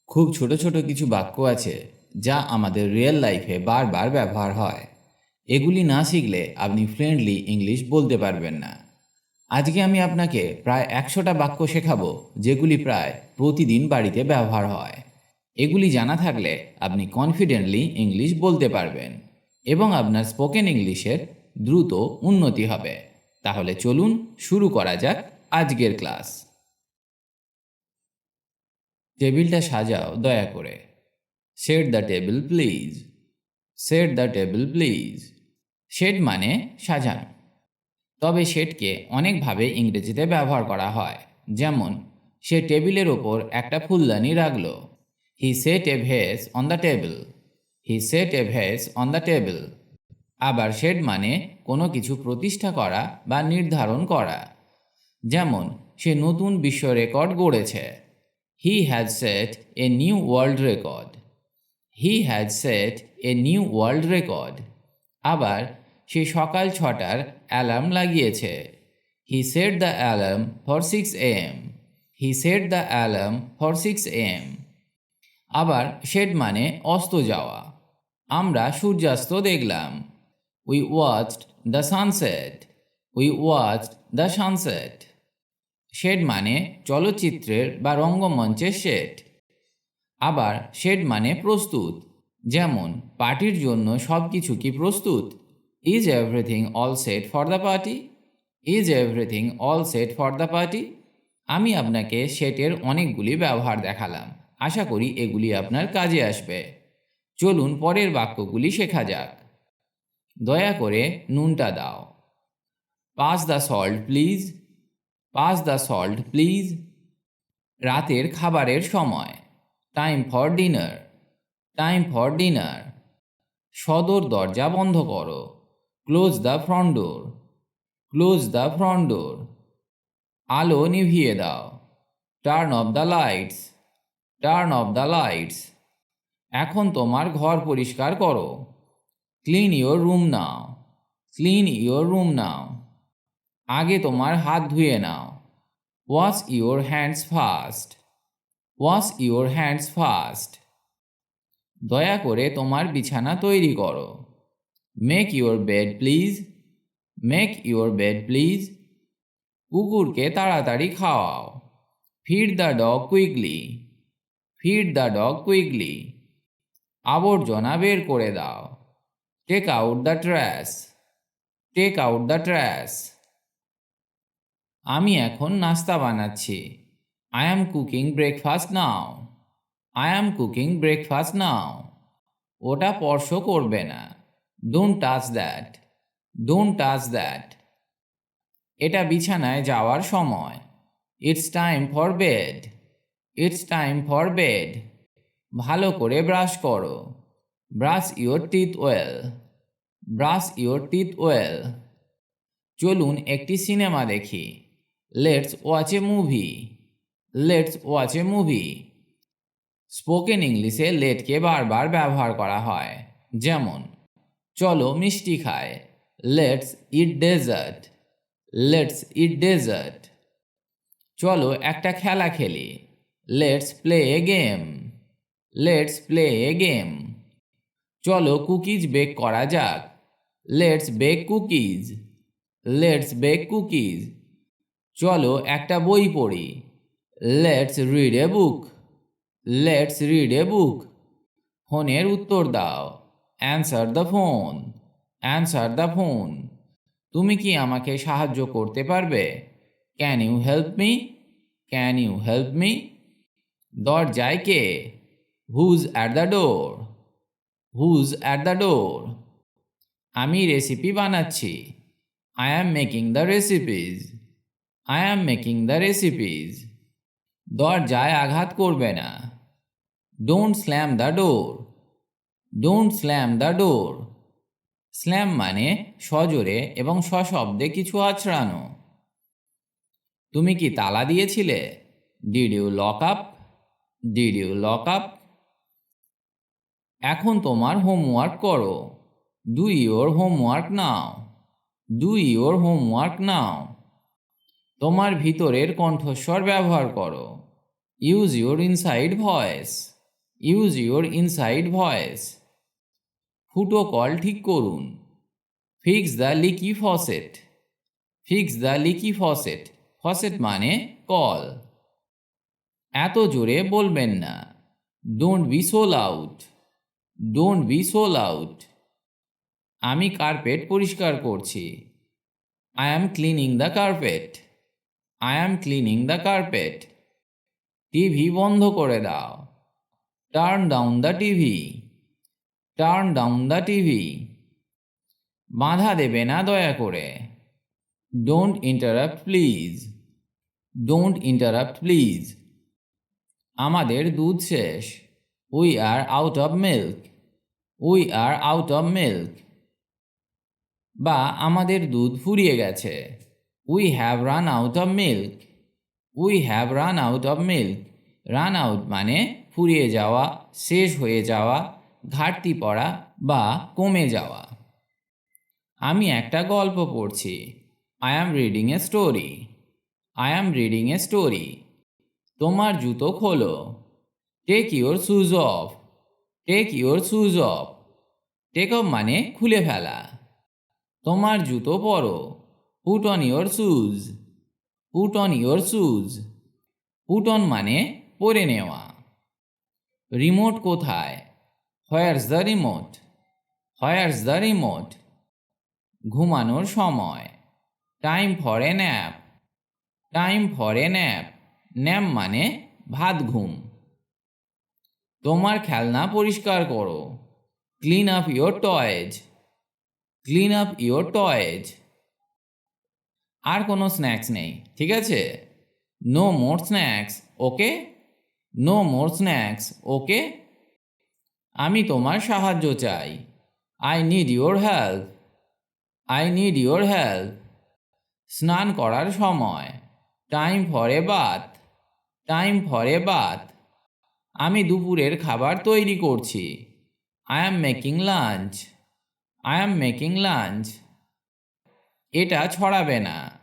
খুব ছোট ছোট কিছু বাক্য আছে যা আমাদের রিয়েল লাইফে বারবার ব্যবহার হয়। এগুলি না শিখলে আপনি ফ্লুয়েন্টলি ইংলিশ বলতে পারবেন না। আজকে আমি আপনাকে প্রায় 100টা বাক্য শেখাবো যেগুলি প্রায় প্রতিদিন বাড়িতে ব্যবহার হয়। এগুলি জানা থাকলে আপনি কনফিডেন্টলি ইংলিশ বলতে পারবেন এবং আপনার স্পোকেন ইংলিশের দ্রুত উন্নতি হবে। তাহলে চলুন শুরু করা যাক আজকের ক্লাস। টেবিলটা সাজাও দয়া করে। Set the table please. Set the table please. Set মানে সাজানো, তবে সেটকে অনেকভাবে ইংরেজিতে ব্যবহার করা হয়। যেমন, সে টেবিলের ওপর একটা ফুলদানি রাখল। He set a vase on the table. He set a vase on the table. আবার সেট মানে কোনো কিছু প্রতিষ্ঠা করা বা নির্ধারণ করা। যেমন, সে নতুন বিশ্ব রেকর্ড গড়েছে। He has set a new world record. He has set a new world record. আবার সে সকাল 6টার অ্যালার্ম লাগিয়েছে। He set the alarm for 6 AM। He set the alarm for 6 AM। আবার সেট মানে অস্ত যাওয়া। আমরা সূর্যাস্ত দেখলাম। We watched the sunset. We watched the sunset. Shade মানে চলচ্চিত্রের বা রঙ্গমঞ্চের সেট। আবার শেড মানে প্রস্তুত। যেমন, পার্টির জন্য সব কিছু কি প্রস্তুত? Is everything all set for the party? Is everything all set for the party? আমি আপনাকে সেটের অনেকগুলি ব্যবহার দেখালাম। আশা করি এগুলি আপনার কাজে আসবে। চলুন পরের বাক্যগুলি শেখা যাক। দয়া করে নুনটা দাও। Pass the salt please. Pass the salt please. রাতের খাবারের সময়। Time for dinner. Time for dinner. সদর দরজা বন্ধ করো। Close the front door. Close the front door. আলো নিভিয়ে দাও। Turn off the lights. Turn off the lights. এখন তোমার ঘর পরিষ্কার করো। Clean your room now. Clean your room now. আগে তোমার হাত ধুয়ে নাও। Wash your hands first. Wash your hands first. দয়া করে তোমার বিছানা তৈরি করো। Make your bed please. Make your bed please. কুকুরকে তাড়াতাড়ি খাওয়াও। Feed the dog quickly. Feed the dog quickly. আবর্জনা বের করে দাও। Take out the trash. Take out the trash. আমি এখন নাস্তা বানাচ্ছি। I am cooking breakfast now. I am cooking breakfast now. ওটা স্পর্শ করবে না। Don't touch that. Don't touch that. এটা বিছানায় যাওয়ার সময়। It's time for bed. It's time for bed. ভালো করে ব্রাশ করো। Brush your teeth well. Brush your teeth well. চলুন একটি সিনেমা দেখি। Let's watch A movie. Let's watch A movie. Spoken ইংলিশে লেটকে বারবার ব্যবহার করা হয়। যেমন, চলো মিষ্টি খায়। Let's eat dessert. Let's eat dessert. চলো একটা খেলা খেলি। Let's play a game. Let's play a game. চলো কুকিজ বেক করা যাক। Let's bake cookies. Let's bake cookies. চলো একটা বই পড়ি। Let's read a book. Let's read a book. ফোনের উত্তর দাও। Answer the phone. Answer the phone. তুমি কি আমাকে সাহায্য করতে পারবে? Can you help me? Can you help me? দরজায় কে? Whose at the door? Who's at the door? আমি রেসিপি বানাচ্ছি। I am making the recipes. I am making the recipes. দরজায় আঘাত করবে না। Don't slam the door. Don't slam the door. Slam মানে সজোরে এবং সশব্দে কিছু আছড়ানো। তুমি কি তালা দিয়েছিলে? Did you lock up? Did you lock up? এখন তোমার হোমওয়ার্ক করো। Do your homework now. Do your homework now. তোমার ভিতরের কণ্ঠস্বর ব্যবহার করো। Use your inside voice. Use your inside voice. ফুটো কল ঠিক করুন। Fix the leaky faucet. Fix the leaky faucet. Faucet মানে কল। এত জোরে বলবেন না। Don't be so loud. Don't be so loud. আমি কার্পেট পরিষ্কার করছি। I am cleaning the carpet. I am cleaning the carpet. TV বন্ধ করে দাও। Turn down the TV. Turn down the TV. বাধা দেবে না দয়া করে। Don't interrupt please. Don't interrupt please. আমাদের দুধ শেষ। We are out of milk. We are out of milk. বা আমাদের দুধ ফুরিয়ে গেছে। We have run out of milk. We have run out of milk. Run out মানে ফুরিয়ে যাওয়া, শেষ হয়ে যাওয়া, ঘাটতি পড়া বা কমে যাওয়া। আমি একটা গল্প পড়ছি। I am reading a story. I am reading a story. তোমার জুতো খোলো। Take your shoes off. Take your shoes off. Take off মানে খুলে ফেলা। তোমার জুতো পরো। Put on your shoes. Put on your shoes. Put on মানে পরে নেওয়া। রিমোট কোথায়? Where's the remote? Where's the remote? ঘুমানোর সময়। Time for a nap. Time for a nap. Nap মানে ভাত ঘুম। তোমার খেলনা পরিষ্কার করো। Clean up your toys. Clean up your toys. আর কোনো স্ন্যাক্স নেই, ঠিক আছে? No more snacks, okay? No more snacks, okay? আমি তোমার সাহায্য চাই। I need your help. I need your help. স্নান করার সময়। Time for a bath. Time for a bath. আমি দুপুরের খাবার তৈরি করছি। I am making lunch. I am making lunch. এটা ছড়াবে না।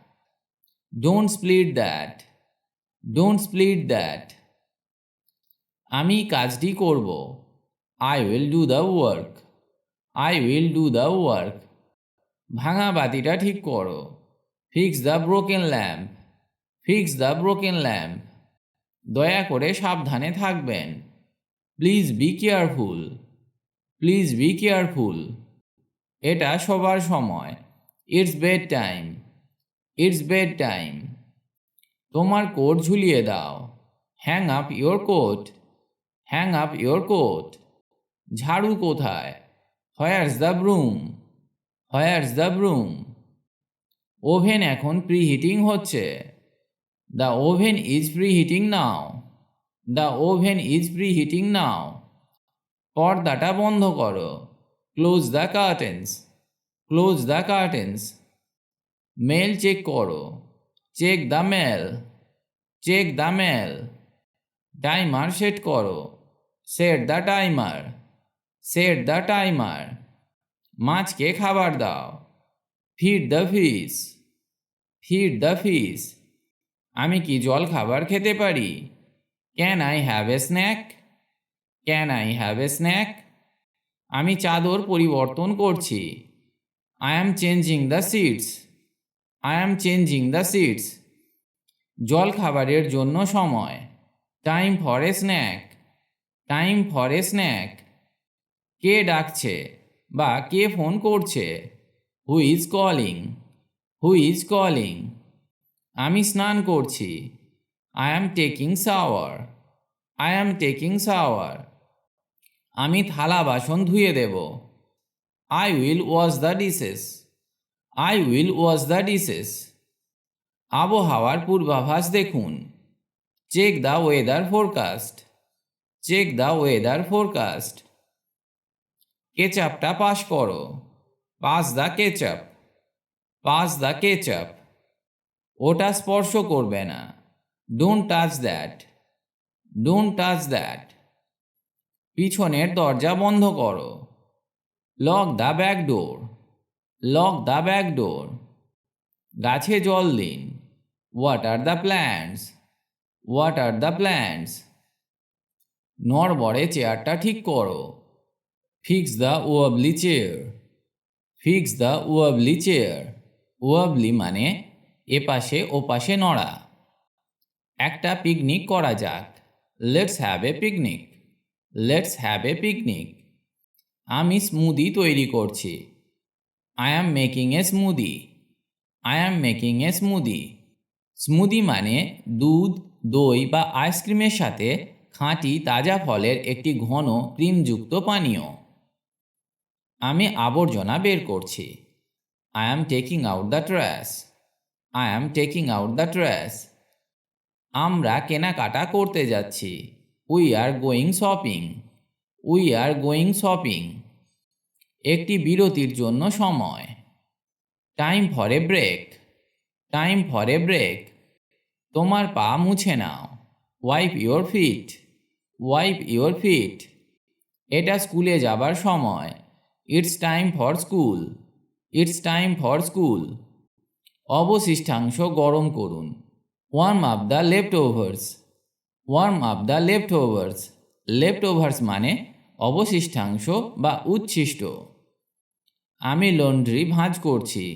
Don't split that. Don't split that. আমি কাজটি করব। I will do the work. I will do the work. ভাঙা বাতিটা ঠিক করো। Fix the broken lamp. Fix the broken lamp. দয়া করে সাবধানে থাকবেন। Please be careful. Please be careful. এটা শোবার সময়। It's bedtime. It's bedtime. তোমার কোট ঝুলিয়ে দাও। Hang up your coat. Hang up your coat. ঝাড়ু কোথায়? Where's the broom? Where's the broom? Oven এখন প্রিহিটিং হচ্ছে। The oven is preheating now. The oven is preheating now. পর্দাটা বন্ধ করো। Close the curtains. Close the curtains. Mail check করো। Check the mail. Check the mail. Timer set করো। Set the timer. Set the timer. মাছকে খাবার দাও। Feed the fish. Feed the fish. আমি কি জল খাবার খেতে পারি? Can I have a snack? Can I have a snack? আমি চাদর পরিবর্তন করছি। I am changing the sheets. I am changing the sheets. জল খাবারের জন্য সময়। Time for a snack. Time for a snack. কে ডাকছে বা কে ফোন করছে? Who is calling? Who is calling? আমি স্নান করছি। I am taking shower. I am taking shower. আমি থালা বাসন ধুয়ে দেব। I will wash the dishes. I will wash the dishes. আবহাওয়ার পূর্বাভাস দেখুন। Check the weather forecast. Check the weather forecast. কেচাপটা পাস করো। Pass the ketchup. Pass the ketchup. ওটা স্পর্শ করবে না। Don't touch that. Don't touch that. পিছনের দরজা বন্ধ করো। Lock the back door. Lock the back door. গাছে জল দিন। What are the plants? What are the plants? নড়বড়ে চেয়ারটা ঠিক করো। Fix the wobbly chair. Fix the wobbly chair. Wobbly মানে এপাশে ওপাশে নড়া। একটা পিকনিক করা যাক। Let's have a picnic. Let's have a picnic. আমি স্মুদি তৈরি করছি। I am making A smoothie. I am making A smoothie. Smoothie মানে দুধ, দই বা আইসক্রিমের সাথে খাঁটি তাজা ফলের একটি ঘন ক্রিমযুক্ত পানীয়। আমি আবর্জনা বের করছি। I am taking out the trash. I am taking out the trash. আমরা কেনাকাটা করতে যাচ্ছি। We are going shopping. We are going shopping. একটি বিরতির জন্য সময়। Time for a break. Time for a break. তোমার পা মুছে নাও। Wipe your feet. Wipe your feet. এটা স্কুলে যাবার সময়। It's time for school. It's time for school. অবশিষ্টাংশ গরম করুন। Warm up the left ওভার্স। Worm up the leftovers. Leftovers মানে অবশিষ্টাংশ বা উচ্ছিষ্ট। আমি লন্ড্রি ভাঁজ করছি।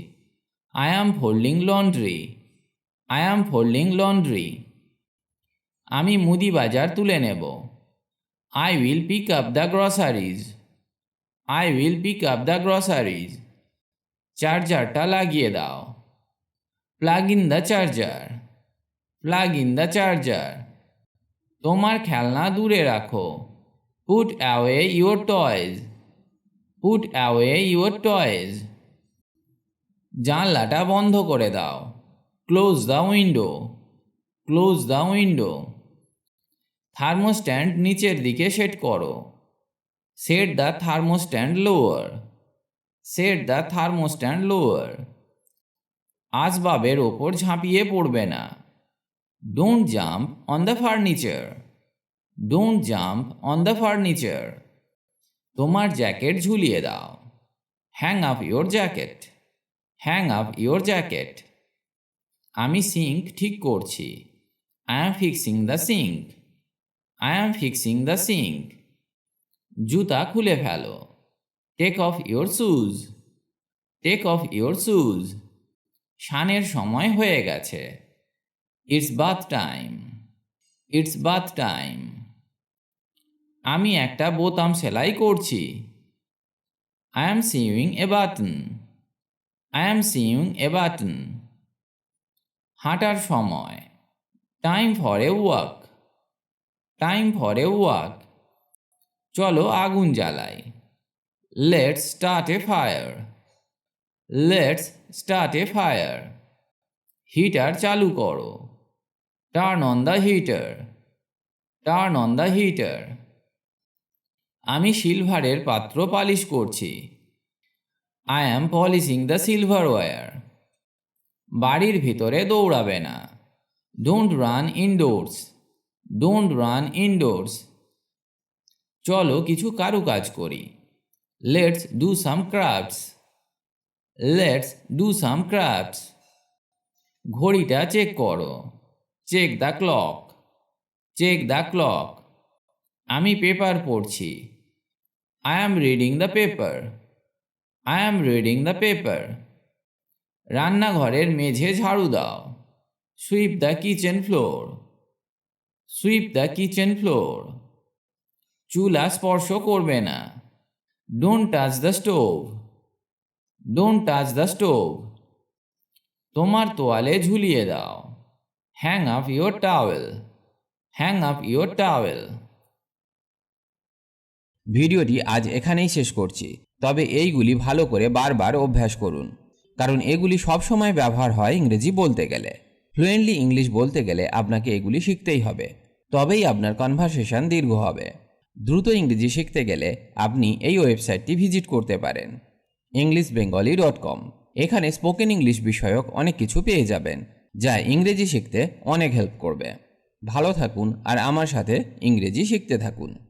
I am folding laundry. I am folding laundry. আমি মুদি বাজার তুলে নেব। I will pick up the groceries. I will pick up the groceries. চার্জারটা লাগিয়ে দাও। Plug in the charger. Plug in the charger. তোমার খেলনা দূরে রাখো। Put away your toys. Put away your toys. জানলাটা বন্ধ করে দাও। Close the window. Close the window. Thermostat নিচের দিকে সেট করো। Set the thermostat lower. Set the thermostat lower. আসবাবের ওপর ঝাঁপিয়ে পড়বে না। Don't jump on the furniture. Don't jump on the furniture. তোমার জ্যাকেট ঝুলিয়ে দাও। Hang up your jacket. Hang up your jacket. আমি সিঙ্ক ঠিক করছি। I am fixing the sink. I am fixing the sink. জুতা খুলে ফেলো। Take off your shoes. Take off your shoes. স্নানের সময় হয়ে গেছে। It's bath time. It's bath time. আমি একটা বোতাম সেলাই করছি। I am sewing a button. I am sewing a button. হাঁটার সময়। Time for a walk. Time for a walk. চলো আগুন জ্বালাই। Let's start a fire. Let's start a fire. Heater চালু করো। Turn on the heater. Turn on the heater. আমি সিলভারের পাত্র পালিশ করছি। I am polishing the silverware. বাড়ির ভিতরে দৌড়াবে না। Don't run indoors. Don't run indoors. চলো কিছু কারুকাজ করি। Let's do some crafts. Let's do some crafts. ঘড়িটা চেক করো। Check the clock. Check the clock. আমি পেপার পড়ছি। I am reading the paper. I am reading the paper. রান্নাঘরের মেঝে ঝাড়ু দাও। Sweep the kitchen floor. Sweep the kitchen floor. চুলা স্পর্শ করবে না। Don't touch the stove. Don't touch the stove. তোমার তোয়ালে ঝুলিয়ে দাও। Hang up your towel. Hang up your towel. ভিডিওটি আজ এখানেই শেষ করছি। তবে এইগুলি ভালো করে বারবার অভ্যাস করুন, কারণ এগুলি সবসময় ব্যবহার হয় ইংরেজি বলতে গেলে। ফ্লুয়েন্টলি ইংলিশ বলতে গেলে আপনাকে এগুলি শিখতেই হবে, তবেই আপনার কনভারসেশন দীর্ঘ হবে। দ্রুত ইংরেজি শিখতে গেলে আপনি এই ওয়েবসাইটটি ভিজিট করতে পারেন, englishbengali.com। এখানে স্পোকেন ইংলিশ বিষয়ক অনেক কিছু পেয়ে যাবেন, যা ইংরেজি শিখতে অনেক হেল্প করবে। ভালো থাকুন আর আমার সাথে ইংরেজি শিখতে থাকুন।